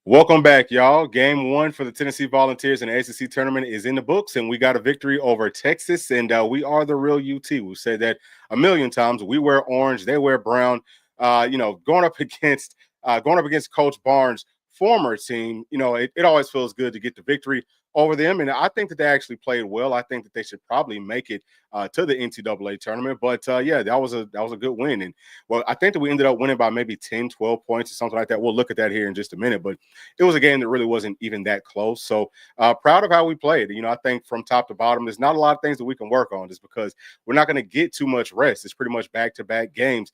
Welcome back, y'all. Game one for the Tennessee Volunteers in the SEC Tournament is in the books, and we got a victory over Texas, and we are the real UT. We've said that a million times. We wear orange, they wear brown. Going up against Coach Barnes' former team, it always feels good to get the victory over them, and I think that they actually played well. I think that they should probably make it to the NCAA tournament, but yeah, that was a good win, and well, I think that we ended up winning by maybe 10, 12 points or something like that. We'll look at that here in just a minute, but it was a game that really wasn't even that close. So proud of how we played. I think from top to bottom, there's not a lot of things that we can work on just because we're not going to get too much rest. It's pretty much back-to-back games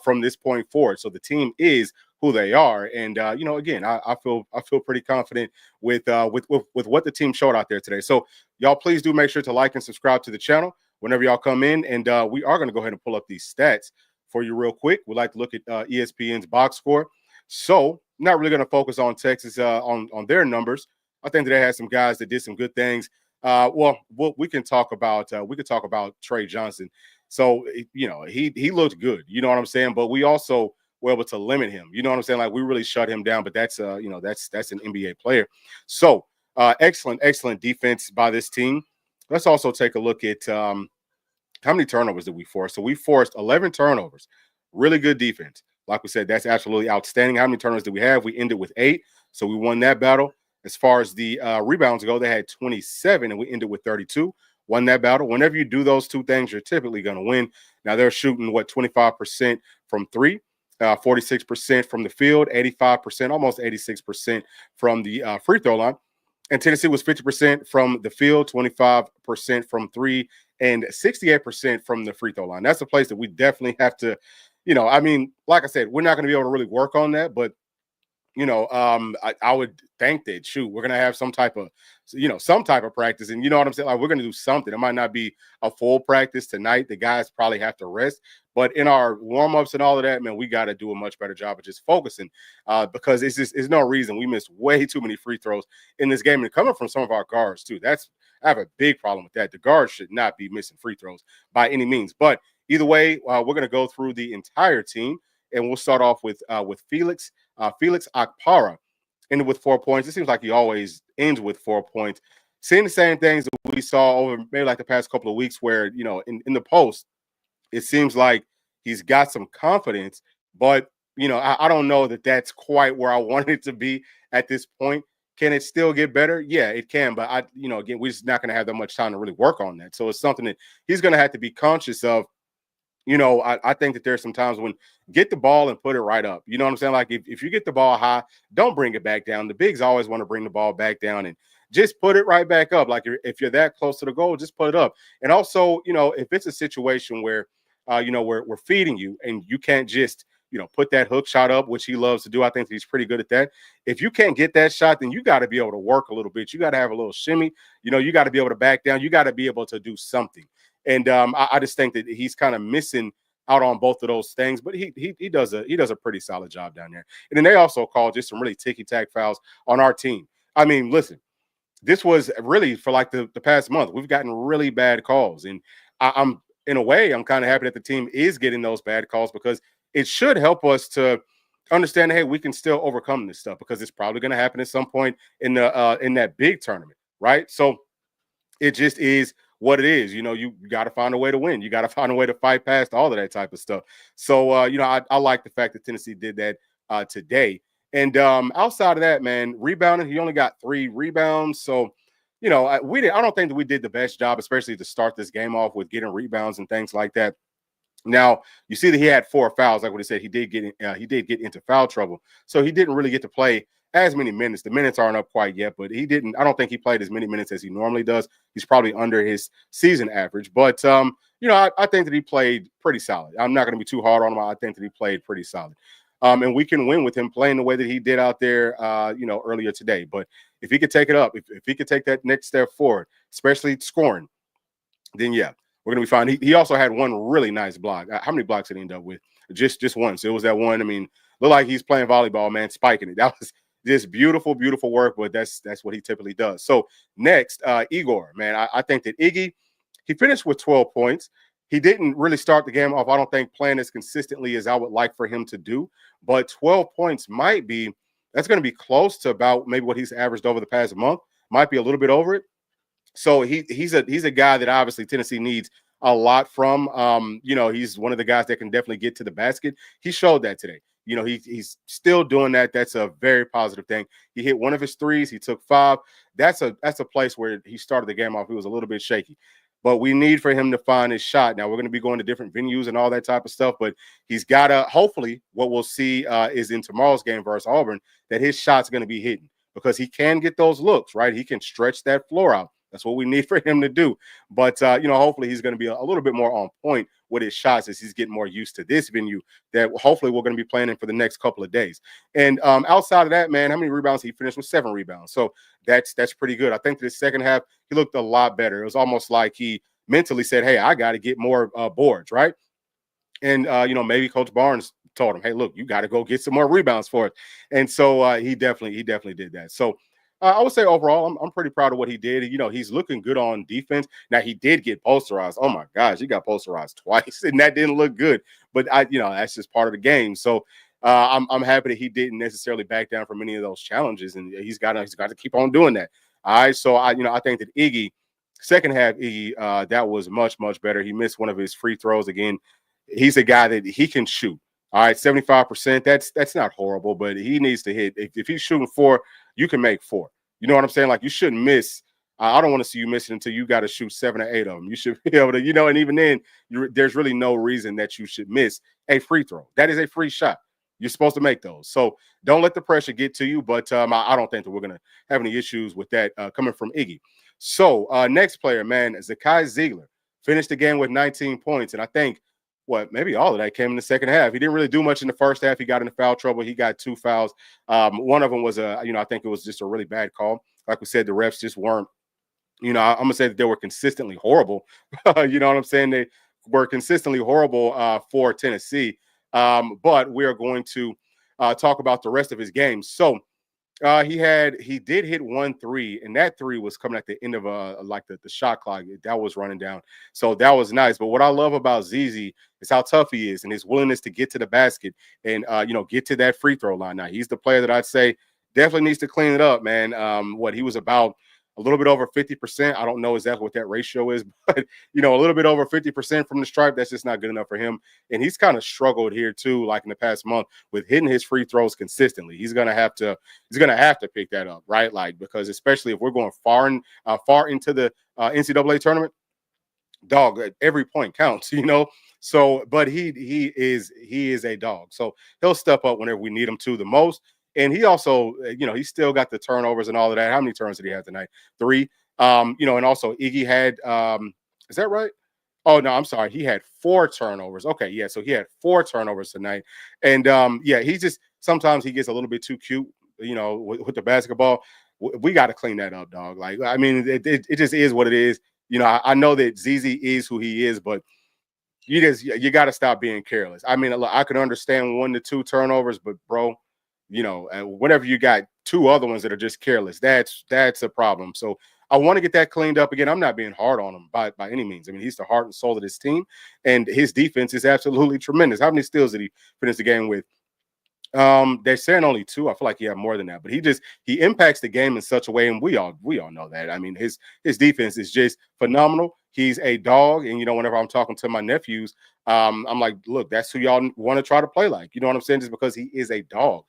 from this point forward. So the team is who they are, and again, I feel pretty confident with what the team showed out there today. So y'all, please do make sure to like and subscribe to the channel whenever y'all come in, and we are going to go ahead and pull up these stats for you real quick. We'd like to look at ESPN's box score. So not really going to focus on Texas on their numbers. I think that they had some guys that did some good things. We can talk about Trey Johnson. So he looked good. You know what I'm saying? But we also were able to limit him. You know what I'm saying? Like we really shut him down. But that's that's an NBA player. So excellent defense by this team. Let's also take a look at how many turnovers did we force? So we forced 11 turnovers. Really good defense. Like we said, that's absolutely outstanding. How many turnovers did we have? We ended with 8, so we won that battle. As far as the rebounds go, they had 27, and we ended with 32. Won that battle. Whenever you do those two things, you're typically going to win. Now, they're shooting, 25% from 3, 46% from the field, 85%, almost 86% from the free throw line. And Tennessee was 50% from the field, 25% from 3, and 68% from the free throw line. That's a place that we definitely have to, like I said, we're not going to be able to really work on that, but I would think that we're gonna have some type of practice, and you know what I'm saying. Like we're gonna do something. It might not be a full practice tonight. The guys probably have to rest, but in our warm ups and all of that, man, we got to do a much better job of just focusing, because it's no reason we missed way too many free throws in this game, and coming from some of our guards too. I have a big problem with that. The guards should not be missing free throws by any means. But either way, we're gonna go through the entire team, and we'll start off with Felix. Felix Akpara ended with 4 points. It seems like he always ends with 4 points. Seeing the same things that we saw over maybe like the past couple of weeks where, in the post, it seems like he's got some confidence, but, I don't know that that's quite where I want it to be at this point. Can it still get better? Yeah, it can. But, again, we're just not going to have that much time to really work on that. So it's something that he's going to have to be conscious of. I think that there's some times when get the ball and put it right up. You know what I'm saying? Like if you get the ball high, don't bring it back down. The bigs always want to bring the ball back down and just put it right back up. Like if you're that close to the goal, just put it up. And also, if it's a situation where, we're feeding you and you can't just, put that hook shot up, which he loves to do. I think he's pretty good at that. If you can't get that shot, then you got to be able to work a little bit. You got to have a little shimmy. You got to be able to back down. You got to be able to do something. And I just think that he's kind of missing out on both of those things, but he does a pretty solid job down there. And then they also called just some really ticky-tack fouls on our team. I mean, listen, this was really for like the past month. We've gotten really bad calls, and I'm in a way I'm kind of happy that the team is getting those bad calls because it should help us to understand, hey, we can still overcome this stuff because it's probably going to happen at some point in that big tournament, right? So it just is what it is. You got to find a way to win. You got to find a way to fight past all of that type of stuff. So, I like the fact that Tennessee did that today. And outside of that, man, rebounding, he only got 3 rebounds. So, I don't think that we did the best job, especially to start this game off with getting rebounds and things like that. Now you see that he had 4 fouls, like what he said. He did get into foul trouble, so he didn't really get to play as many minutes. The minutes aren't up quite yet, but he didn't. I don't think he played as many minutes as he normally does. He's probably under his season average, but I think that he played pretty solid. I'm not going to be too hard on him. I think that he played pretty solid, and we can win with him playing the way that he did out there, earlier today. But if he could take it up, if he could take that next step forward, especially scoring, then yeah, we're gonna be fine. He also had one really nice block. How many blocks did he end up with? Just one. So it was that one. I mean, looked like he's playing volleyball, man, spiking it. That was just beautiful, beautiful work. But that's what he typically does. So next, Igor, man, I think that Iggy, he finished with 12 points. He didn't really start the game off, I don't think, playing as consistently as I would like for him to do. But 12 points might be That's going to be close to about maybe what he's averaged over the past month. Might be a little bit over it. So he's a guy that obviously Tennessee needs a lot from. He's one of the guys that can definitely get to the basket. He showed that today. He's still doing that. That's a very positive thing. He hit one of his threes. He took five. That's a place where he started the game off. He was a little bit shaky, but we need for him to find his shot. Now we're going to be going to different venues and all that type of stuff, but he's got to. Hopefully, what we'll see is in tomorrow's game versus Auburn that his shot's going to be hitting because he can get those looks right. He can stretch that floor out. That's what we need for him to do. But, hopefully he's going to be a little bit more on point with his shots as he's getting more used to this venue that hopefully we're going to be playing in for the next couple of days. And outside of that, man, how many rebounds? He finished with 7 rebounds. So that's pretty good. I think the second half, he looked a lot better. It was almost like he mentally said, hey, I got to get more boards, right? And, maybe Coach Barnes told him, hey, look, you got to go get some more rebounds for it. And so he definitely did that. So I would say overall, I'm pretty proud of what he did. He's looking good on defense. Now, he did get posterized. Oh, my gosh, he got posterized twice, and that didn't look good. But, that's just part of the game. So I'm happy that he didn't necessarily back down from any of those challenges, and he's got to keep on doing that. All right, so I think that second half, that was much, much better. He missed one of his free throws again. He's a guy that he can shoot. All right, 75%. That's not horrible, but he needs to hit. If he's shooting 4, you can make 4. You know what I'm saying? Like you shouldn't miss. I don't want to see you missing until you got to shoot 7 or 8 of them. You should be able to, and even then, there's really no reason that you should miss a free throw. That is a free shot. You're supposed to make those. So don't let the pressure get to you. But I don't think that we're going to have any issues with that coming from Iggy. So next player, man, Zakai Ziegler finished the game with 19 points. And I think maybe all of that came in the second half. He didn't really do much in the first half. He got into foul trouble. He got 2 fouls. One of them was I think it was just a really bad call. Like we said, the refs just weren't, I'm going to say that they were consistently horrible. You know what I'm saying? They were consistently horrible for Tennessee. But we're going to talk about the rest of his game. So he did hit 1 3, and that 3 was coming at the end of the shot clock that was running down. So that was nice. But what I love about ZZ is how tough he is and his willingness to get to the basket and get to that free throw line. Now he's the player that I'd say definitely needs to clean it up, man. He was about a little bit over 50%. I don't know exactly what that ratio is, but a little bit over 50% from the stripe, that's just not good enough for him. And he's kind of struggled here too, like in the past month, with hitting his free throws consistently. He's gonna have to pick that up, right? Like, because especially if we're going far into the NCAA tournament, dog, every point counts, So, but he is a dog. So he'll step up whenever we need him to the most. And he also, he still got the turnovers and all of that. How many turns did he have tonight? 3. And also Iggy had, is that right? Oh, no, I'm sorry. He had 4 turnovers. Okay, yeah. So he had 4 turnovers tonight. And he just, sometimes he gets a little bit too cute, with the basketball. We got to clean that up, dog. Like, I mean, it just is what it is. I know that ZZ is who he is, but you got to stop being careless. I mean, I could understand 1 to 2 turnovers, but bro, whenever you got 2 other ones that are just careless, that's a problem. So I want to get that cleaned up again. I'm not being hard on him by any means. I mean, he's the heart and soul of this team, and his defense is absolutely tremendous. How many steals did he finish the game with? They're saying only 2. I feel like he had more than that, but he impacts the game in such a way, and we all know that. I mean, his defense is just phenomenal. He's a dog, and whenever I'm talking to my nephews, I'm like, look, that's who y'all want to try to play like. You know what I'm saying? Just because he is a dog.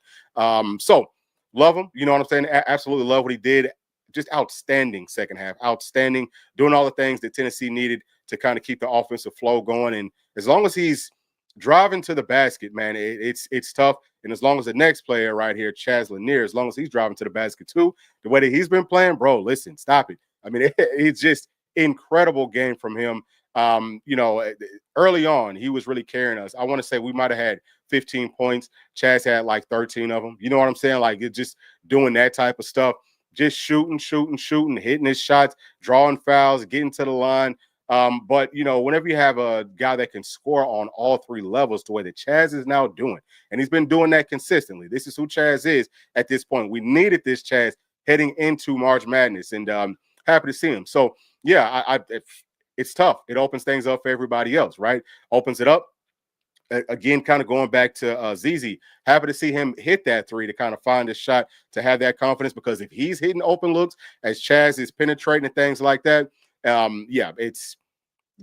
So love him. You know what I'm saying? Absolutely love what he did. Just outstanding second half. Outstanding, doing all the things that Tennessee needed to kind of keep the offensive flow going. And as long as he's driving to the basket, man, it's tough. And as long as the next player right here, Chaz Lanier, as long as he's driving to the basket too, the way that he's been playing, bro, listen, stop it. I mean, it's just incredible game from him. Early on, he was really carrying us. I want to say we might have had 15 points. Chaz had like 13 of them. You know what I'm saying? Like, it's just doing that type of stuff, just shooting, hitting his shots, drawing fouls, getting to the line. But whenever you have a guy that can score on all 3 levels, the way that Chaz is now doing, and he's been doing that consistently. This is who Chaz is at this point. We needed this Chaz heading into March Madness, and happy to see him. So yeah, it's tough. It opens things up for everybody else, right? Opens it up. again, kind of going back to ZZ, happy to see him hit that three to kind of find his shot, to have that confidence, because if he's hitting open looks as Chaz is penetrating and things like that, yeah, it's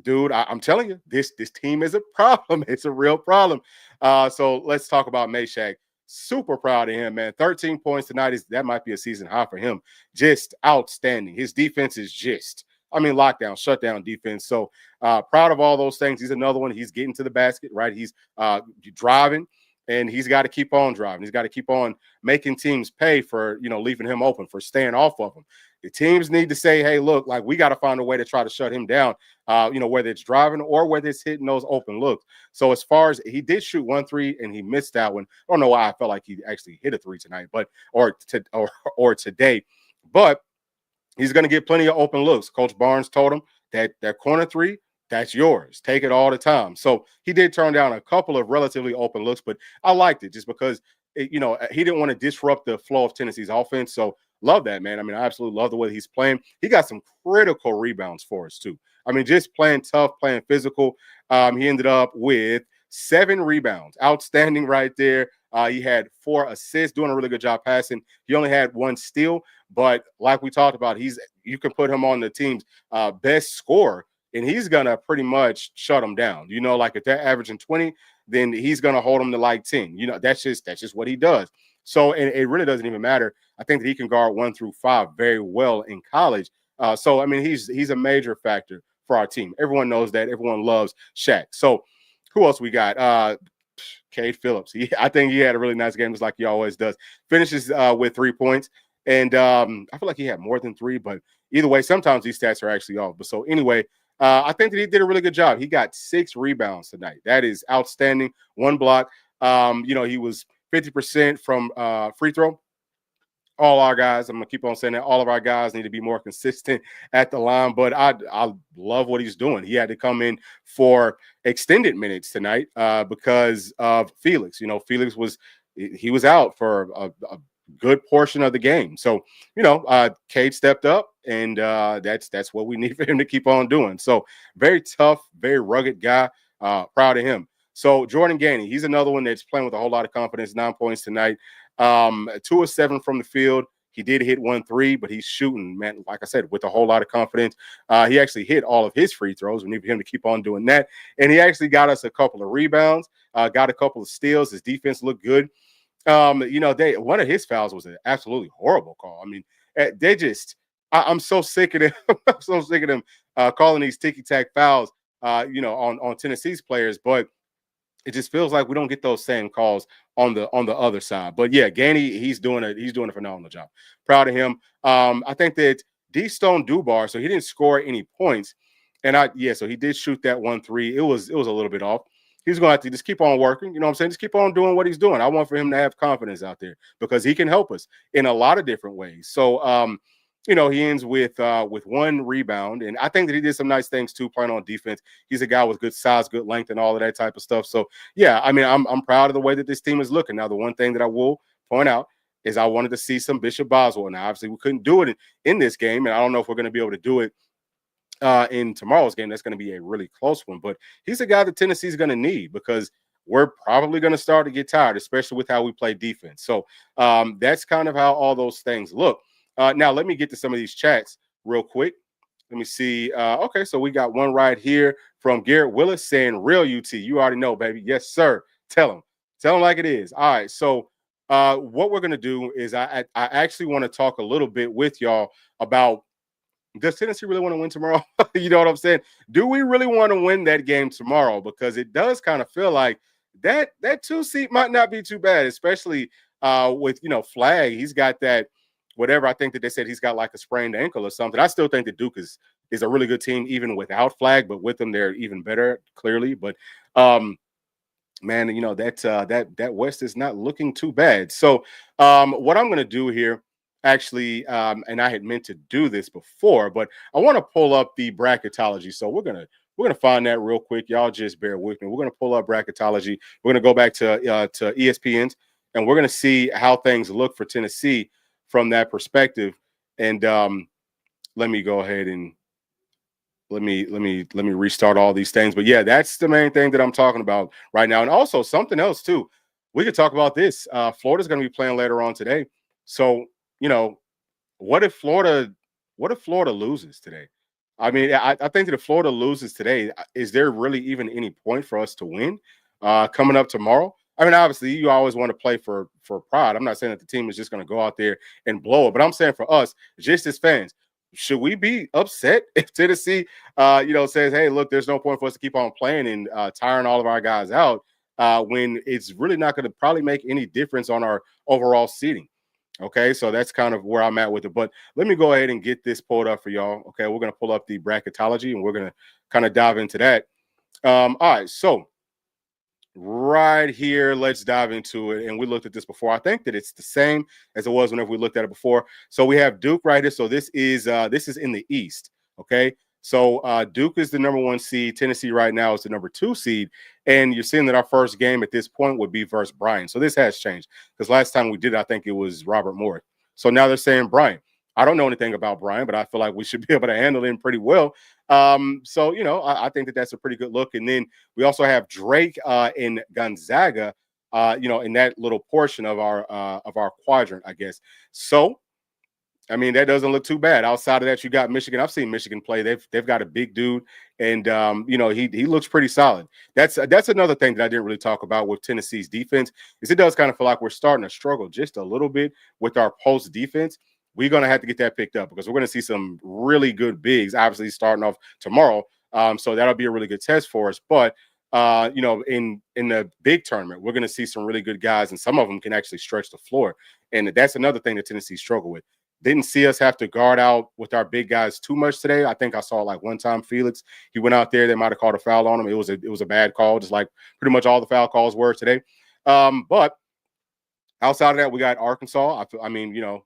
dude, I'm telling you, this team is a problem. It's a real problem. So let's talk about Meshack. Super proud of him, man. 13 points tonight, that might be a season high for him. Just outstanding. His defense is just, I mean, lockdown, shutdown defense. So proud of all those things. He's another one. He's getting to the basket, right? He's driving, and he's got to keep on driving. He's got to keep on making teams pay for, leaving him open, for staying off of him. The teams need to say, hey, look, like, we got to find a way to try to shut him down, whether it's driving or whether it's hitting those open looks. So as far as, he did shoot 1 3 and he missed that one. I don't know why I felt like he actually hit a 3 tonight, or today, but he's going to get plenty of open looks. Coach Barnes told him that corner 3, that's yours. Take it all the time. So he did turn down a couple of relatively open looks, but I liked it just because, he didn't want to disrupt the flow of Tennessee's offense. So love that, man. I mean, I absolutely love the way he's playing. He got some critical rebounds for us, too. I mean, just playing tough, playing physical. He ended up with 7 rebounds. Outstanding right there. He had 4 assists, doing a really good job passing. He only had 1 steal, but like we talked about, you can put him on the team's best scorer, and he's going to pretty much shut them down. Like if they're averaging 20, then he's going to hold them to like 10. That's just what he does. So, and it really doesn't even matter. I think that he can guard 1 through 5 very well in college. So, I mean, he's a major factor for our team. Everyone knows that. Everyone loves Shaq. So, who else we got? Cade Phillips. I think he had a really nice game, just like he always does. Finishes with 3 points. And I feel like he had more than 3, but either way, sometimes these stats are actually off. But so anyway, I think that he did a really good job. He got 6 rebounds tonight. That is outstanding. 1 block. He was 50% from free throw. All our guys, I'm going to keep on saying that, all of our guys need to be more consistent at the line, but I love what he's doing. He had to come in for extended minutes tonight because of Felix. Felix was out for a good portion of the game. So, Cade stepped up, and that's what we need for him to keep on doing. So very tough, very rugged guy. Proud of him. So Jordan Gainey, he's another one that's playing with a whole lot of confidence. 9 points tonight. 2 of 7 from the field. He did hit 1 3, but he's shooting, man, like I said, with a whole lot of confidence. He actually hit all of his free throws. We need him to keep on doing that. And he actually got us a couple of rebounds, got a couple of steals. His defense looked good. One of his fouls was an absolutely horrible call. I mean, I'm so sick of them. I'm so sick of them calling these ticky-tack fouls, on Tennessee's players. But it just feels like we don't get those same calls on the other side. But yeah, Gainey, he's doing a phenomenal job. Proud of him. I think that D-Stone Dubar, so he didn't score any points. And so he did shoot that 1 3. It was a little bit off. He's going to have to just keep on working. You know what I'm saying? Just keep on doing what he's doing. I want for him to have confidence out there because he can help us in a lot of different ways. So, he ends with 1 rebound, and I think that he did some nice things too, playing on defense. He's a guy with good size, good length, and all of that type of stuff. So, yeah, I mean, I'm proud of the way that this team is looking. Now, the one thing that I will point out is I wanted to see some Bishop Boswell. Now, obviously, we couldn't do it in this game, and I don't know if we're going to be able to do it in tomorrow's game. That's going to be a really close one, but he's a guy that Tennessee's going to need because we're probably going to start to get tired, especially with how we play defense. So that's kind of how all those things look. Now, let me get to some of these chats real quick. Let me see. Okay, so we got one right here from Garrett Willis saying, real UT. You already know, baby. Yes, sir. Tell him. Tell him like it is. All right, so what we're going to do is I actually want to talk a little bit with y'all about, does Tennessee really want to win tomorrow? You know what I'm saying? Do we really want to win that game tomorrow? Because it does kind of feel like that 2 seat might not be too bad, especially with, Flag. He's got that whatever. I think that they said he's got like a sprained ankle or something. I still think that Duke is a really good team, even without Flag, but with them, they're even better, clearly. But man, that West is not looking too bad. So what I'm going to do here, actually, and I had meant to do this before, but I want to pull up the bracketology. So we're gonna find that real quick. Y'all just bear with me. We're gonna pull up bracketology. We're gonna go back to ESPN's, and we're gonna see how things look for Tennessee from that perspective. And let me go ahead and let me restart all these things. But yeah, that's the main thing that I'm talking about right now. And also something else too. We could talk about this. Florida's going to be playing later on today. So, you know, what if Florida what if Florida loses today? I mean, I think that if Florida loses today, is there really even any point for us to win coming up tomorrow? I mean, obviously, you always want to play for pride. I'm not saying that the team is just going to go out there and blow it, but I'm saying for us, just as fans, should we be upset if Tennessee, says, "Hey, look, there's no point for us to keep on playing and tiring all of our guys out when it's really not going to probably make any difference on our overall seeding." Okay, so that's kind of where I'm at with it. But let me go ahead and get this pulled up for y'all. Okay, we're going to pull up the bracketology and we're going to kind of dive into that. All right, so right here, let's dive into it. And we looked at this before. I think that it's the same as it was whenever we looked at it before. So we have Duke right here. So this is in the East. Okay, so Duke is the number 1 seed. Tennessee right now is the number 2 seed. And you're seeing that our first game at this point would be versus Bryant. So this has changed because last time we did, I think it was Robert Moore. So now they're saying Bryant. I don't know anything about Bryant, but I feel like we should be able to handle him pretty well. So I think that that's a pretty good look. And then we also have Drake in Gonzaga, in that little portion of our quadrant, I guess. So I mean, that doesn't look too bad. Outside of that, you got Michigan. I've seen Michigan play. They've got a big dude, and he looks pretty solid. That's another thing that I didn't really talk about with Tennessee's defense is it does kind of feel like we're starting to struggle just a little bit with our post defense. We're going to have to get that picked up because we're going to see some really good bigs, obviously starting off tomorrow. So that'll be a really good test for us. But in the big tournament, we're going to see some really good guys, and some of them can actually stretch the floor. And that's another thing that Tennessee struggled with. Didn't see us have to guard out with our big guys too much today. I think I saw like one time Felix, he went out there, they might have called a foul on him. It was a bad call, just like pretty much all the foul calls were today. But outside of that, we got Arkansas.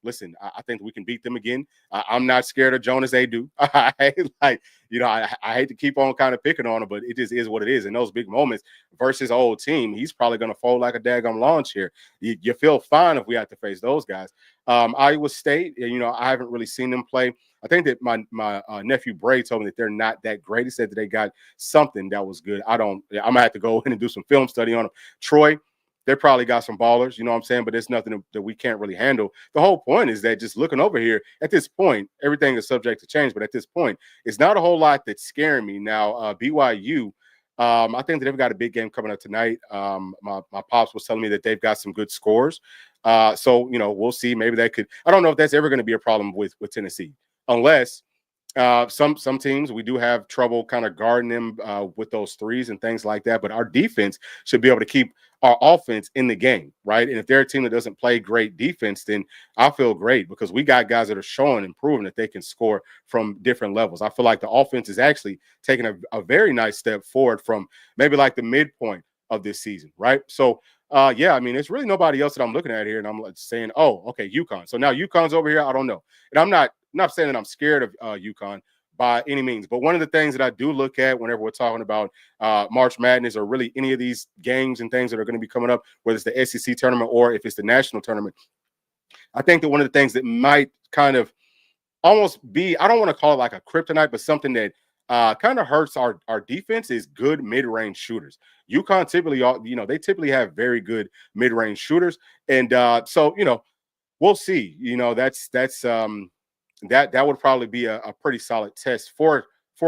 Listen, I think we can beat them again. I'm not scared of Jonas Adu. I hate to keep on kind of picking on him, but it just is what it is. In those big moments versus old team, he's probably going to fold like a daggum lawn chair. You feel fine if we have to face those guys. Iowa State, I haven't really seen them play. I think that my nephew Bray told me that they're not that great. He said that they got something that was good. I'm going to have to go in and do some film study on them. Troy, they probably got some ballers, you know what I'm saying? But it's nothing that we can't really handle. The whole point is that just looking over here, at this point, everything is subject to change. But at this point, it's not a whole lot that's scaring me. Now, BYU, I think that they've got a big game coming up tonight. My pops was telling me that they've got some good scores. So we'll see. Maybe that could – I don't know if that's ever going to be a problem with Tennessee, unless – some teams we do have trouble kind of guarding them with those threes and things like that. But our defense should be able to keep our offense in the game, right? And if they're a team that doesn't play great defense, then I feel great because we got guys that are showing and proving that they can score from different levels. I feel like the offense is actually taking a very nice step forward from maybe like the midpoint of this season, right? So it's really nobody else that I'm looking at here, and I'm saying, oh, okay, UConn. So now UConn's over here. I don't know, and I'm not saying that I'm scared of UConn by any means, but one of the things that I do look at whenever we're talking about March Madness or really any of these games and things that are going to be coming up, whether it's the SEC tournament or if it's the national tournament, I think that one of the things that might kind of almost be, I don't want to call it like a kryptonite, but something that kind of hurts our defense is good mid-range shooters. UConn they typically have very good mid-range shooters, and we'll see. That would probably be a pretty solid test for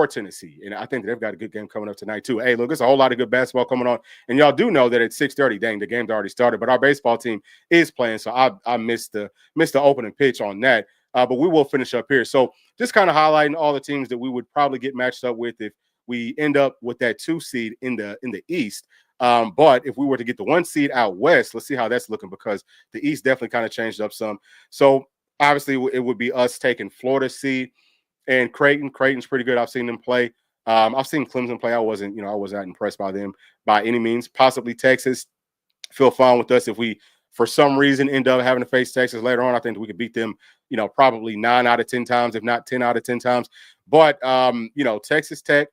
Tennessee, and I think they've got a good game coming up tonight too. Hey, look, there's a whole lot of good basketball coming on, and y'all do know that at 6:30, dang, the game's already started, but our baseball team is playing, so I missed the opening pitch on that. But we will finish up here. So just kind of highlighting all the teams that we would probably get matched up with if we end up with that 2 seed in the East. But if we were to get the 1 seed out West, let's see how that's looking because the East definitely kind of changed up some. So obviously it would be us taking Florida seed and Creighton. Creighton's pretty good. I've seen them play. I've seen Clemson play. I wasn't impressed by them by any means. Possibly Texas. Feel fine with us if we for some reason end up having to face Texas later on. I think we could beat them, probably 9 out of 10 times, if not 10 out of 10 times. But Texas Tech,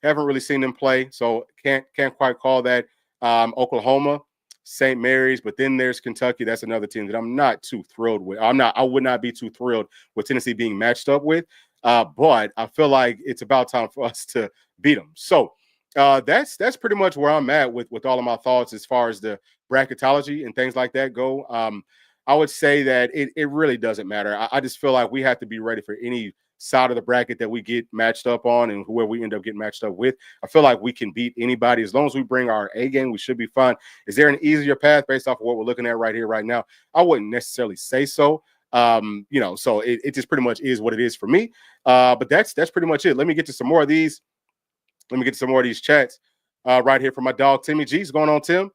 haven't really seen them play, so can't quite call that. Oklahoma, St. Mary's, but then there's Kentucky. That's another team that I'm not too thrilled with. I would not be too thrilled with Tennessee being matched up with. But I feel like it's about time for us to beat them. So that's pretty much where I'm at with all of my thoughts as far as the bracketology and things like that go. I would say that it really doesn't matter. I just feel like we have to be ready for any side of the bracket that we get matched up on and whoever we end up getting matched up with. I feel like we can beat anybody as long as we bring our A game. We should be fine. Is there an easier path based off of what we're looking at right here, right now? I wouldn't necessarily say so. So it just pretty much is what it is for me. But that's pretty much it. Let me get to some more of these. Let me get to some more of these chats right here from my dog Timmy G. What's going on, Tim?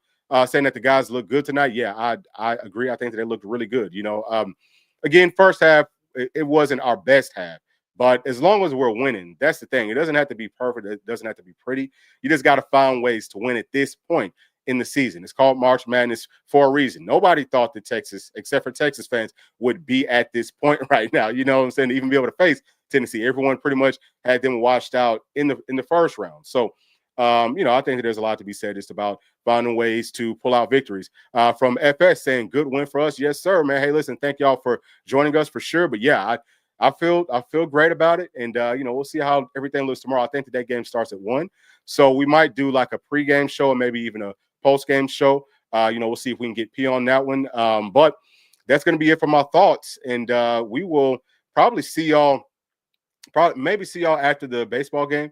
Saying that the guys look good tonight. Yeah, I agree. I think that they looked really good. Again, first half it wasn't our best half, but as long as we're winning, that's the thing. It doesn't have to be perfect. It doesn't have to be pretty. You just got to find ways to win at this point in the season. It's called March Madness for a reason. Nobody thought that Texas, except for Texas fans, would be at this point right now. You know what I'm saying? To even be able to face Tennessee. Everyone pretty much had them washed out in the first round. So I think that there's a lot to be said just about finding ways to pull out victories. From FS saying, good win for us. Yes, sir, man. Hey, listen, thank y'all for joining us for sure. But yeah, I feel great about it. And, we'll see how everything looks tomorrow. I think that game starts at 1. So we might do like a pregame show or maybe even a post-game show. We'll see if we can get P on that one. But that's going to be it for my thoughts. And we will probably see y'all after the baseball game.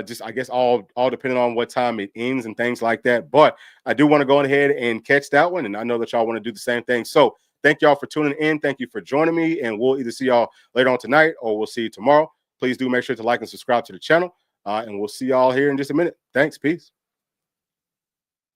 Just I guess all depending on what time it ends and things like that. But I do want to go ahead and catch that one, and I know that y'all want to do the same thing. So thank y'all for tuning in. Thank you for joining me, and we'll either see y'all later on tonight or we'll see you tomorrow. Please do make sure to like and subscribe to the channel, and we'll see y'all here in just a minute. Thanks. Peace.